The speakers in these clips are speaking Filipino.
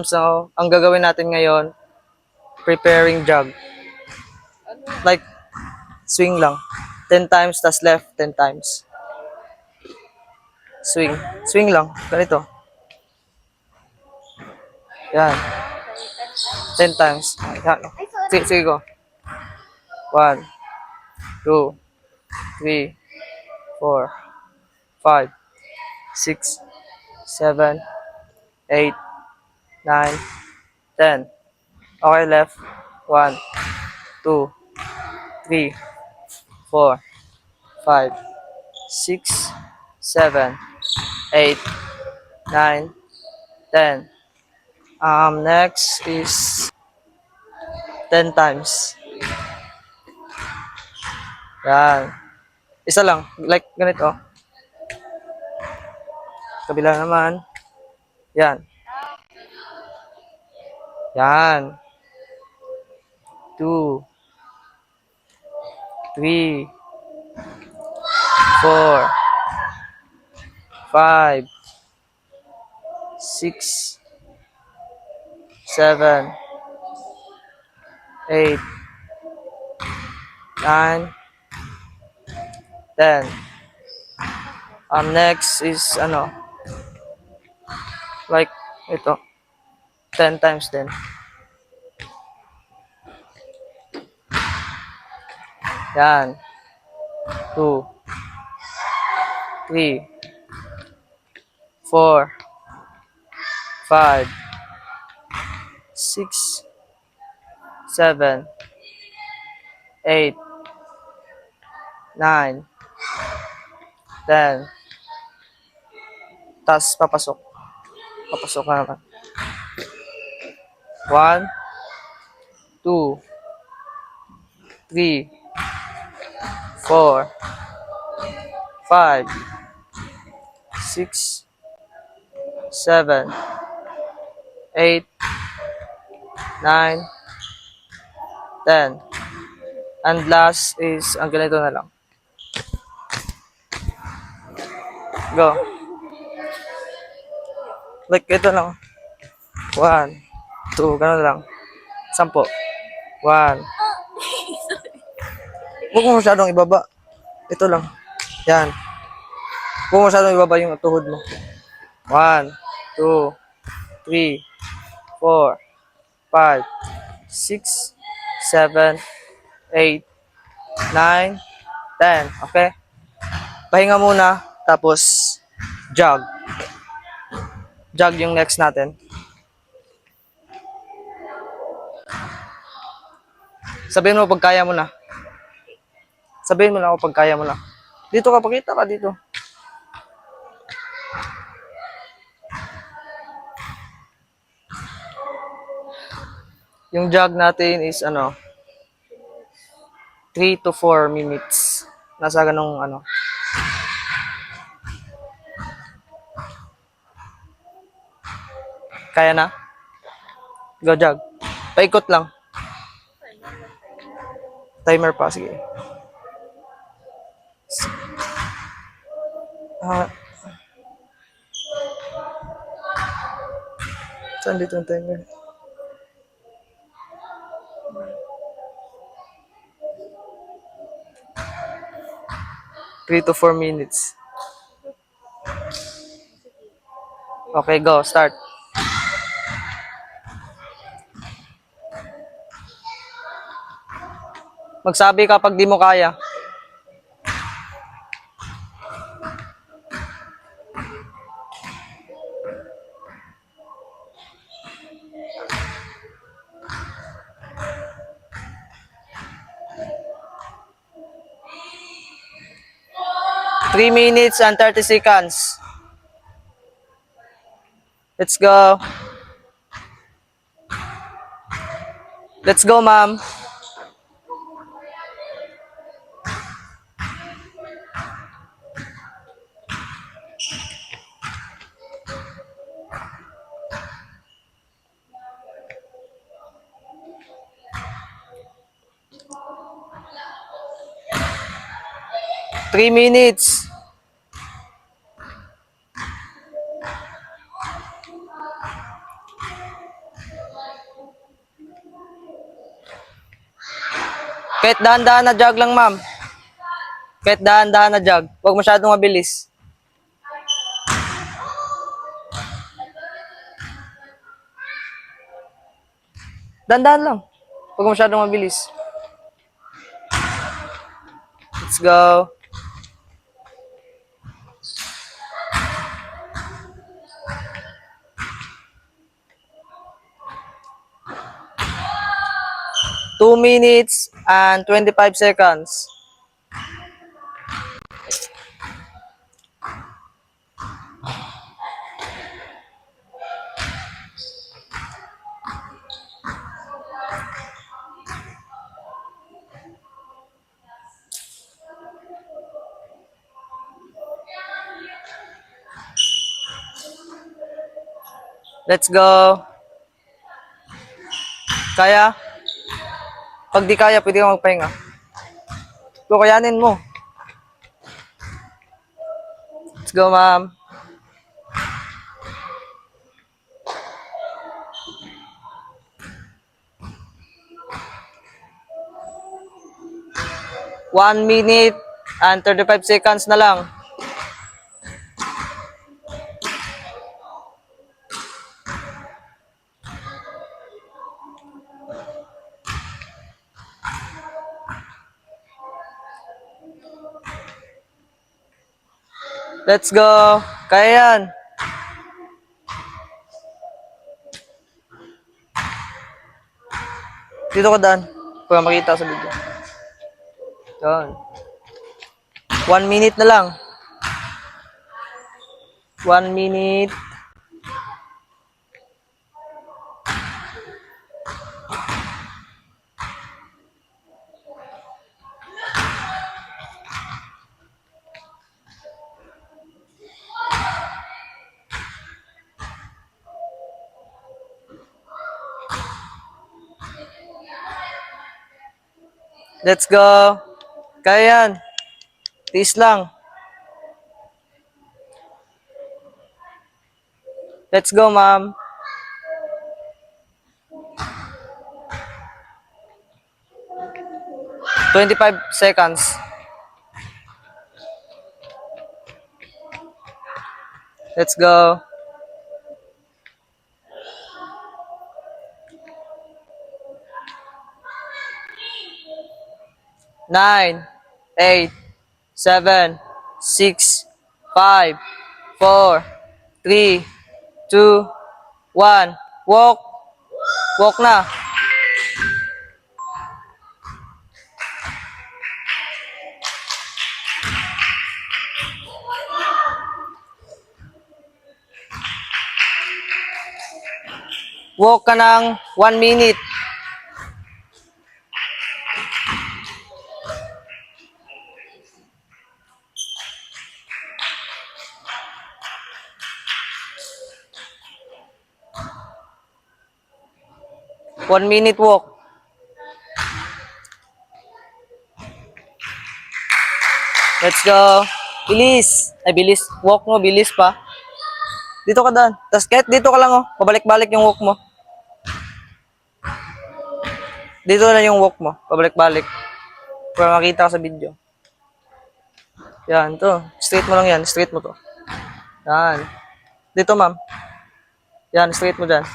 So, ang gagawin natin ngayon, preparing jog. Like, swing lang. 10 times, tas left, 10 times. Swing. Swing lang. Ganito. Yan. 10 times. Yan. Sige, sige go. 1, 2, 3, 4, 5, 6, 7, 8, 9, 10. Okay, left. 1, 2, 3, 4, 5, 6, 7, 8, 9, 10. Next is 10 times. Yan. Isa lang. Like ganito. Kabila naman. Yan. Yan. 2, 3, 4, 5, 6, 7, 8, 9, 10. Next is like ito. 10 times din. Yan. 2, 3, 4, 5, 6, 7, 8, 9, 10. Tapos papasok. Papasok na naman. 1, 2, 3, 4, 5, 6, 7, 8, 9, 10. And last is, ang ganito na lang. Go. Like, ito lang. 1, 2, gano'n lang. 10. 1. Huwag mo masyadong ibaba. Ito lang. Yan. Huwag mo masyadong ibaba yung tuhod mo. 1, 2, 3, 4, 5, 6, 7, 8, 9, 10. Okay? Pahinga muna, tapos jog. Jog yung next natin. Sabihin mo pag kaya mo na. Sabihin mo lang ako pag kaya mo na. Dito ka, pakita ka dito. Yung jog natin is 3 to 4 minutes. Nasa ganong Kaya na? Go jog. Paikot lang. Timer pa, sige. Saan dito yung timer? Three to 4 minutes. Okay, go. Start. Magsabi ka pag di mo kaya. Three minutes and 30 seconds. Let's go. Let's go, ma'am. Three minutes. Kahit dahan-dahan na jog lang, ma'am. Kahit dahan-dahan na jog. Huwag masyadong mabilis. Dahan-dahan lang. Huwag masyadong mabilis. Let's go. Two minutes and 25 seconds. Let's go. Kaya? Pag di kaya, pwede kang magpahinga. So, kayanin mo. Let's go, ma'am. One minute and 35 seconds na lang. Let's go. Kaya yan. Dito ka daan. Para makita sa video. Yan. 1 minute na lang. 1 minute. Let's go. Kaya yan. Tiis lang. Let's go, ma'am. "25 seconds. Let's go. 9, 8, 7, 6, 5, 4, 3, 2, 1. Walk. Walk na. Walk ka ng 1 minute. One minute walk. Let's go. Bilis. Ay, bilis. Walk mo, bilis pa. Dito ka daan. Tapos kahit dito ka lang, oh. Pabalik-balik yung walk mo. Dito na yung walk mo. Pabalik-balik. Para makita ka sa video. Yan, to. Straight mo lang yan. Straight mo to. Yan. Dito, ma'am. Yan, straight mo dyan.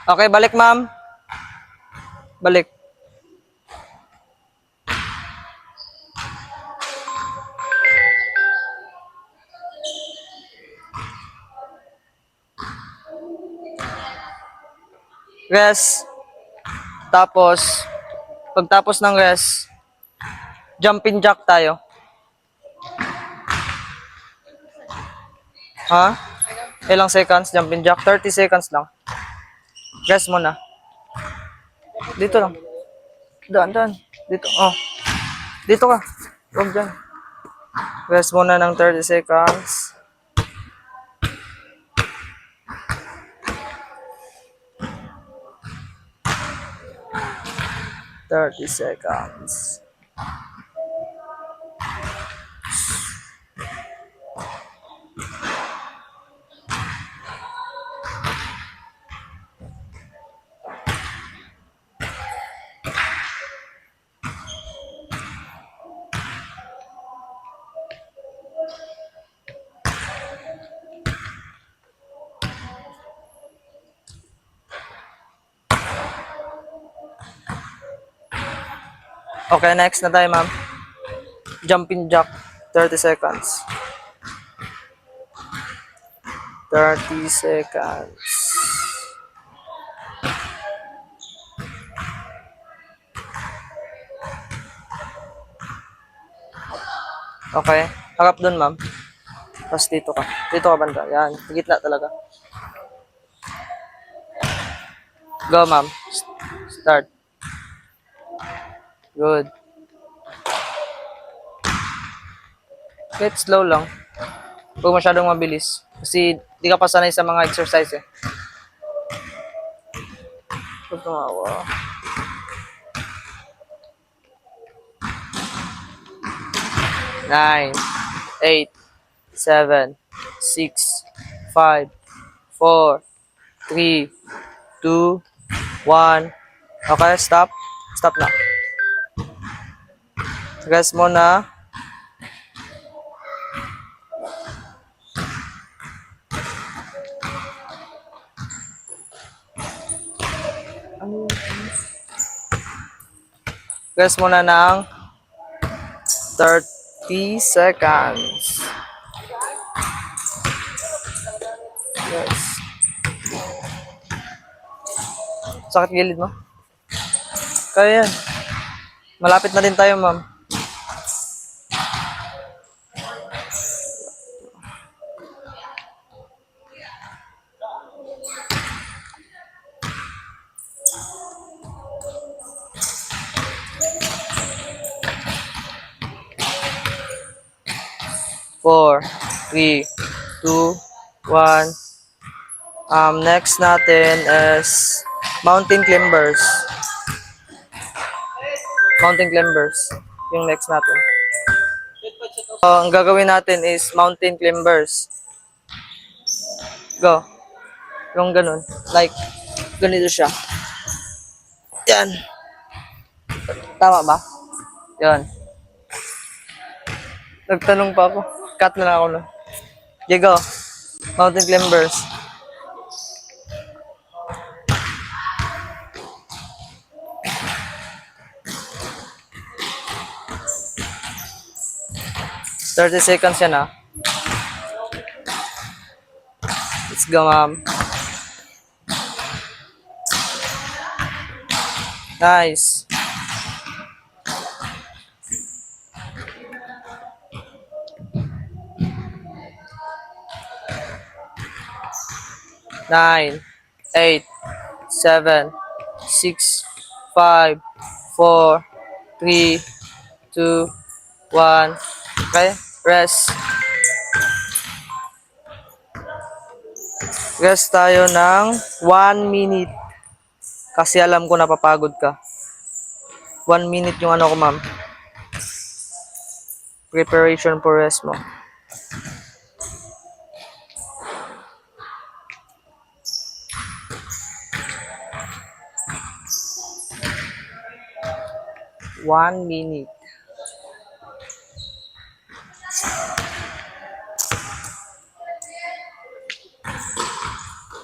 Okay, balik, ma'am. Balik. Rest. Tapos, pagtapos ng rest, jumping jack tayo. Ha? Ilang seconds? Jumping jack? 30 seconds lang. Rest muna. Dito lang. Daan. Dito. Oh. Dito ka. Huwag dyan. Rest muna ng 30 seconds. 30 seconds. Okay, next na tayo, ma'am. Jumping jack, 30 seconds. 30 seconds. Okay, harap dun, ma'am. Tapos dito ka. Dito ka banda. Yan, gitna talaga. Go, ma'am. Start. Good. Get slow lang. Huwag masyadong mabilis. Kasi di ka pa sanay sa mga exercise eh. Huwag tumawa. 9, 8, 7, 6, 5, 4, 3, 2, 1. Okay, stop. Stop na. Rest muna. Rest muna ng 30 seconds. Yes. Sakit gilid mo? Kaya yan. Malapit na din tayo, ma'am. Four, 3, 2, 1. Next natin is mountain climbers. Mountain climbers. Yung next natin. Ang gagawin natin is mountain climbers. Go. Yung ganun. Like, ganito siya. Yan. Tama ba? Yan. Nagtanong pa ako. Cut na lang ako na. Okay, go. Mountain climbers. "30 seconds yan ah. Let's go, ma'am. Nice. Nine, 8, 7, 6, 5, 4, 3, 2, 1. Okay, rest. Rest tayo ng 1 minute. Kasi alam ko napapagod ka. 1 minute yung ano ko, ma'am. Preparation for rest mo. One minute.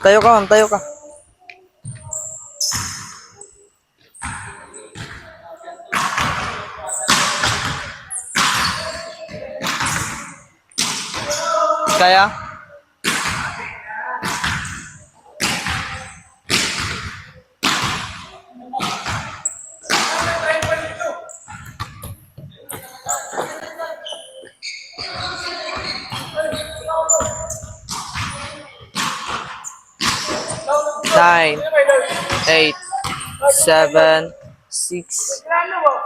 Tayo ka, ma'am. Tayo ka. Kaya? Nine, 8, 7, 6,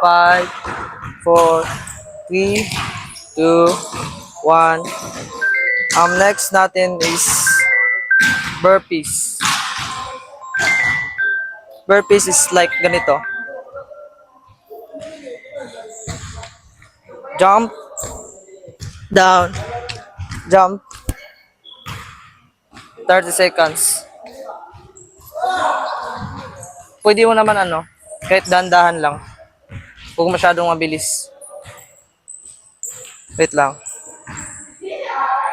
5, 4, 3, 2, 1. Next natin is burpees. Burpees is like ganito. Jump. Down. Jump. 30 seconds. Pwede mo naman kahit dahan-dahan lang. Huwag masyadong mabilis. Wait lang.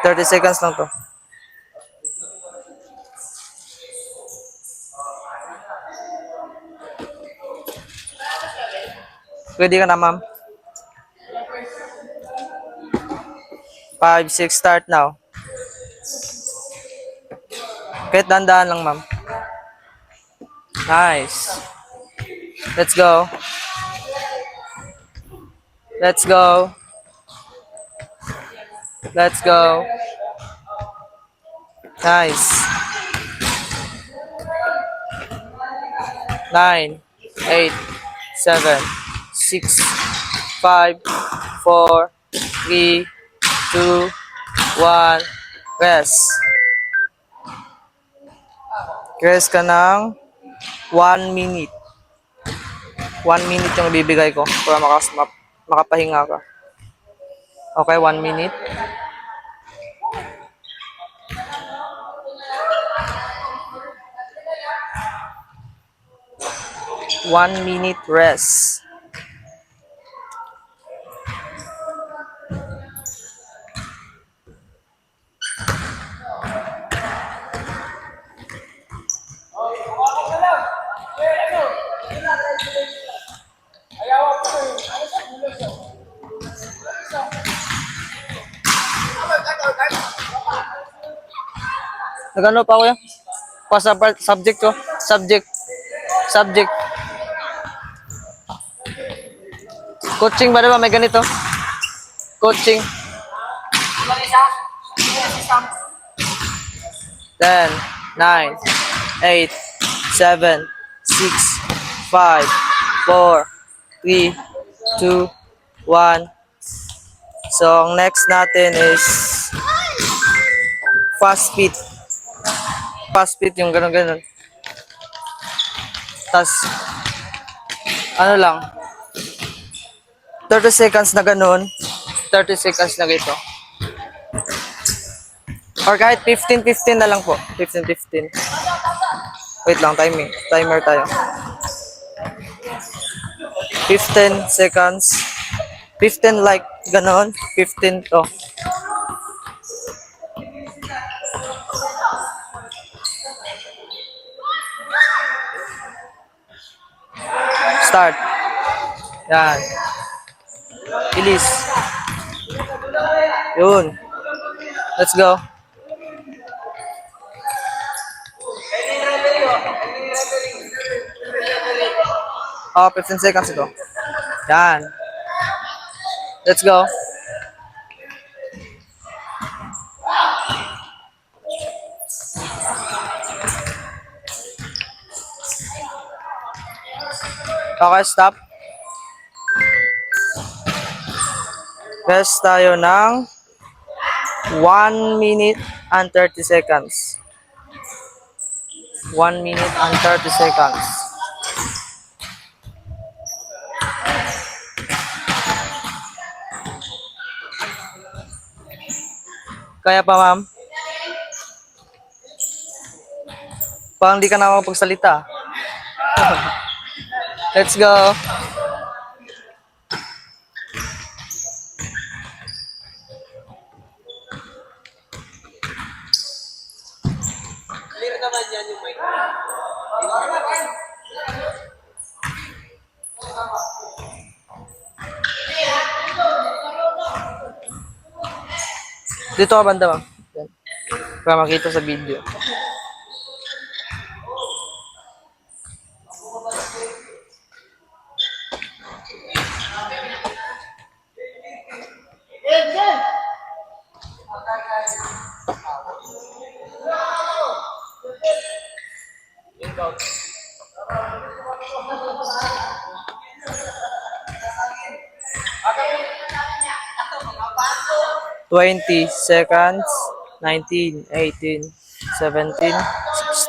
30 seconds lang to. Pwede ka na, ma'am. 5, 6, start now. Kahit dahan-dahan lang, ma'am. Nice. Let's go. Let's go. Let's go. Nice. 9, 8, 7, 6, 5, 4, 3, 2, 1. Rest. Rest ka ng 1 minute. 1 minute yung ibibigay ko para makapahinga ka. Okay, 1 minute. One minute rest. Nagano pa ako yan? Subject ko. Subject. Subject. Coaching ba diba? May ganito? Coaching. 10, 9, 8, 7, 6, 5, 4, 3, 2, 1. So, ang next natin is fast speed. Fast speed yung ganun-ganun. Tas, lang, 30 seconds na ganun, 30 seconds na gito. Or kahit 15-15 na lang po. 15-15. Wait lang, timer tayo. 15 seconds. 15 like ganon. 15 to. Start. Yan. Bilis. Yun. Let's go. Oh, 15 seconds ito. Yan. Let's go. Okay, stop. Rest tayo ng 1 minute and 30 seconds. 1 minute and 30 seconds. Kaya pa, ma'am? Parang di ka na makapagsalita. Let's go. Clear naman yan yung mic. Dito ka banda, ma'am. Para makita sa video. Twenty seconds. 19, 18, 17,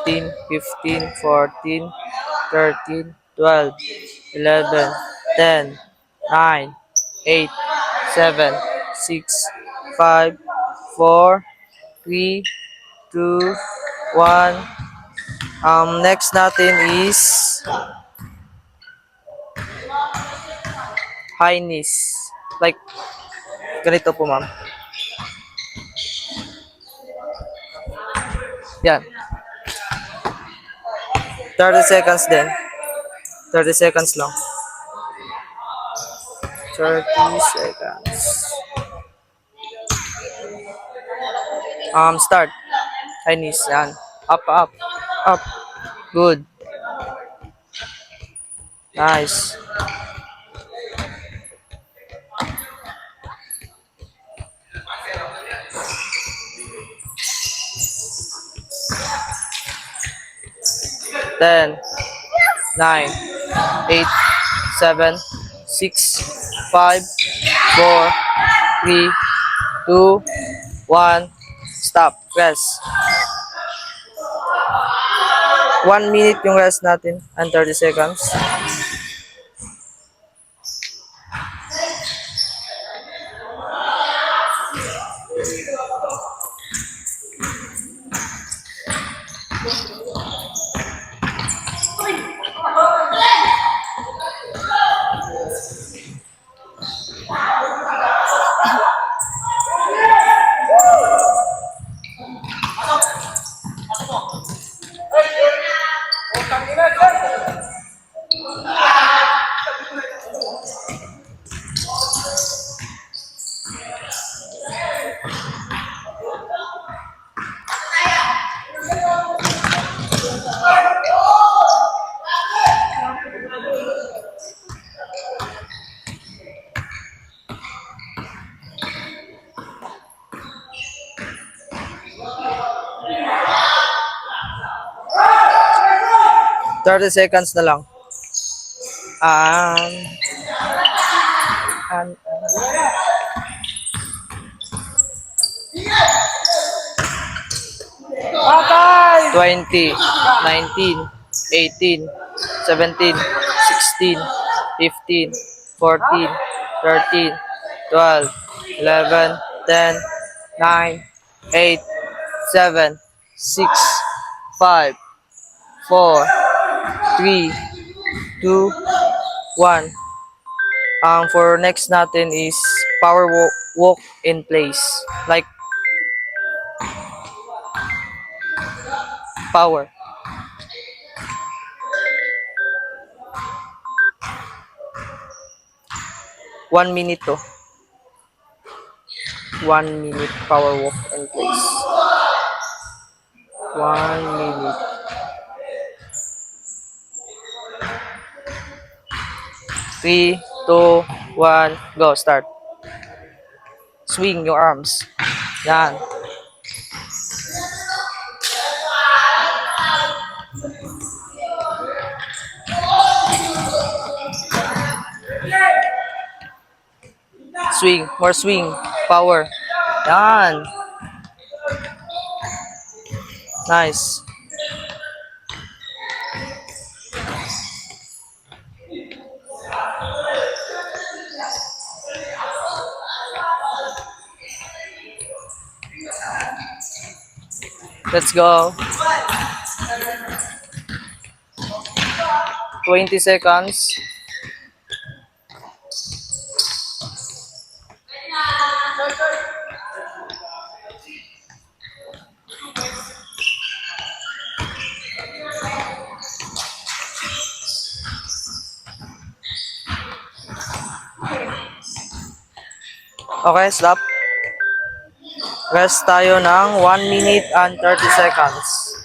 16, 15, 14, 13, 12, 11, 10, 9, 8, 7, 6, 5, 4, 3, 2, 1. Next natin is high knees. Like, ganito po, ma'am. Yan. 30 seconds din. 30 seconds lang. 30 seconds. Start. High knees. Yan. Up, up, up. Good. Nice. Ten, 9, 8, 7, 6, 5, 4, 3, 2, 1. Stop. Rest. 1 minute yung rest natin and 30 seconds. Thirty seconds na lang. And 20, 19, 18, 17, 16, 15, 14, 13, 12, 11, 10, 9, 8, 7, 6, 5, 4, 3, 2, 1. For next natin is power walk in place. Like power. One minute to. 1 minute power walk in place. 1 minute. 3, 2, 1, go, start. Swing your arms. Yan. Swing, more swing, power. Yan. Nice. Let's go. 20 seconds. Okay, stop. Rest tayo ng 1 minute and 30 seconds.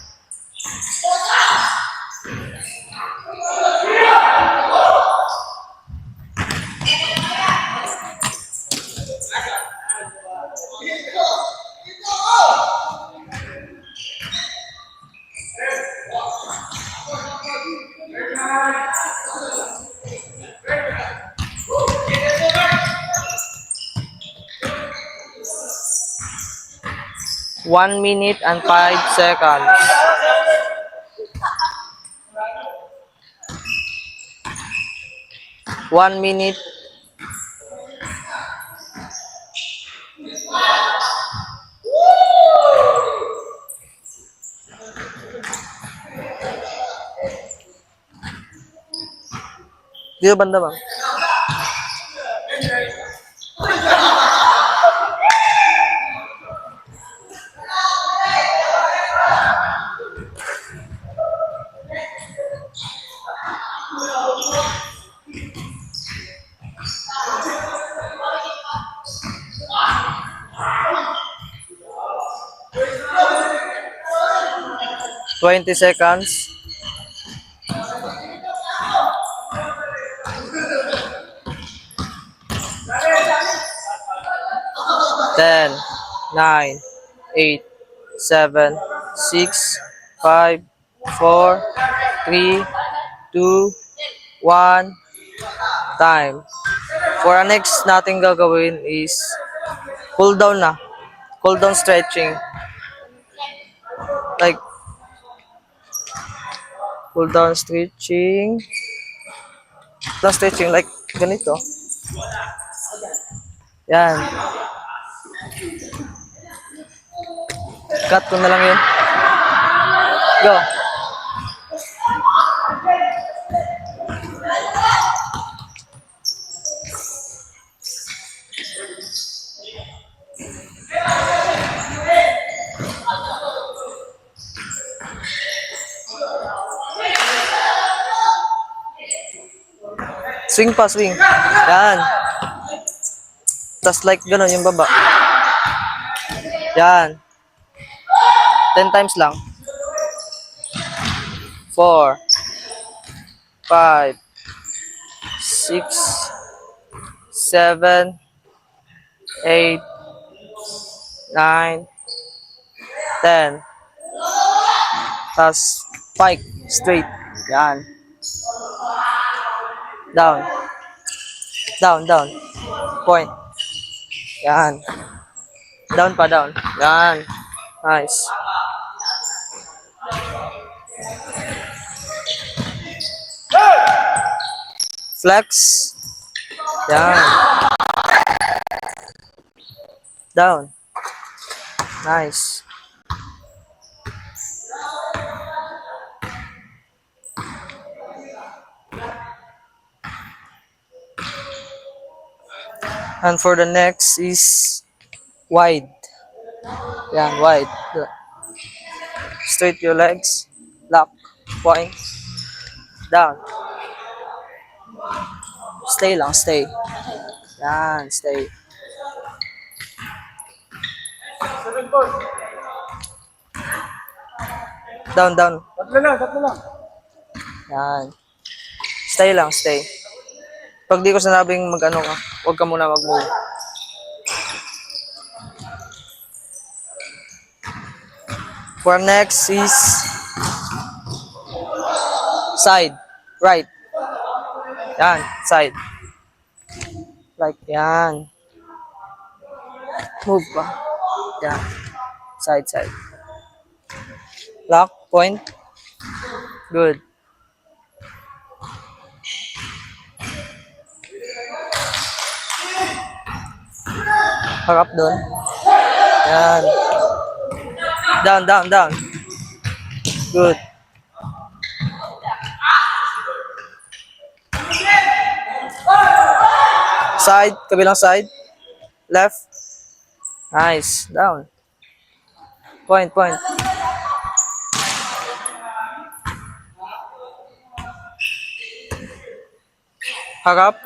One minute and 5 seconds. One minute Dito banda, ma'am. Twenty seconds. 10, 9, 8, 7, 6, 5, 4, 3, 2, 1, time. For our next natin gagawin is cool down na. Cool down stretching. Like, cool down stretching. Down stretching like ganito. Yan. Cut ko na lang yun. Go. Swing pa, swing. Yan. Tas like gano'n yung baba. Yan. 10 times lang. 4, 5, 6, 7, 8, 9, 10. Tas spike straight. Yan. Down. Down, down. Point. Yan. Down pa, down. Yan. Nice. Flex. Yan. Down. Nice. And for the next is wide. Yan, wide. Straight your legs. Lock. Point. Down. Stay lang, stay. Yan, stay. Down, down. Tatlo lang, tatlo lang. Yan. Stay lang, stay. Pag di ko sinabing mag-ano ka, huwag ka muna mag-move. For next is side, right. Yan, side. Like yan. Move pa. Yan. Side, side. Lock, point. Good. Harap doon. Yan. Down, down, down. Good. Side, kabilang side. Left. Nice. Down. Point, point. Harap.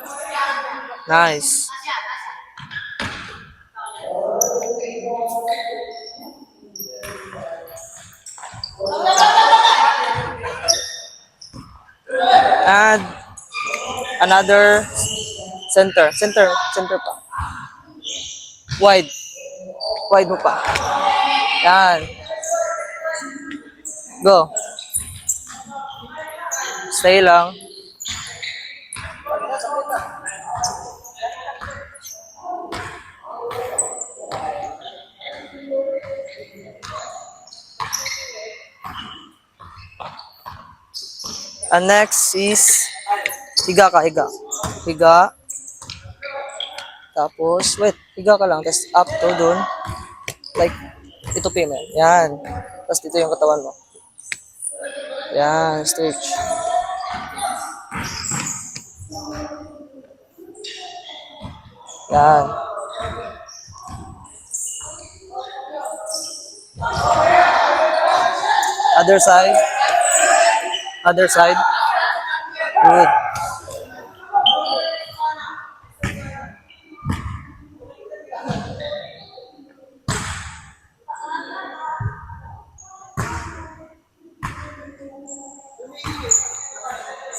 Nice. And another center pa. Wide. Wide mo pa. Yan. Go. Stay lang. And next is higa ka, higa. Higa. Tapos, wait, higa ka lang. Tapos up to dun. Like, ito pin. Yan. Tapos dito yung katawan mo. Yan, stretch. Yan. Other side. Other side. Good.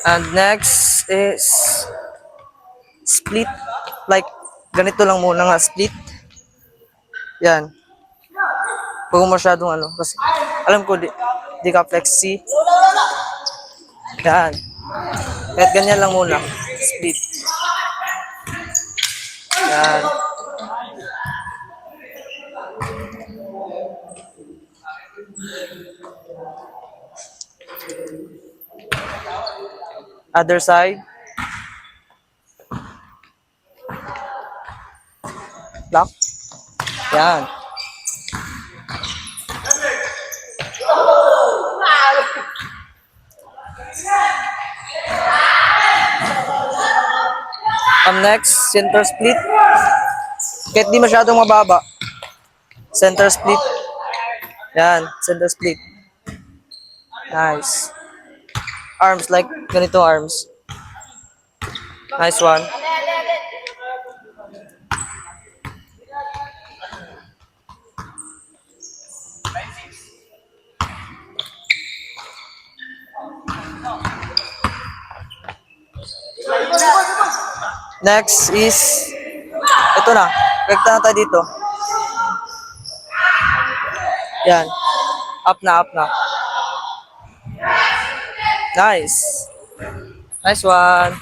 And next is split. Like, ganito lang muna nga, split. Yan. Huwag mo masyadong ano. Kasi, alam ko, di ka flexi. Yan. Kahit ganyan lang muna. Split. Yan. Other side. Lock. Yan. Next, center split. Kahit di masyadong mababa. Center split. Yan, center split. Nice. Arms, like ganito arms. Nice one. Next is, ito na. Rekta na tayo dito. Yan. Up na, up na. Nice. Nice one.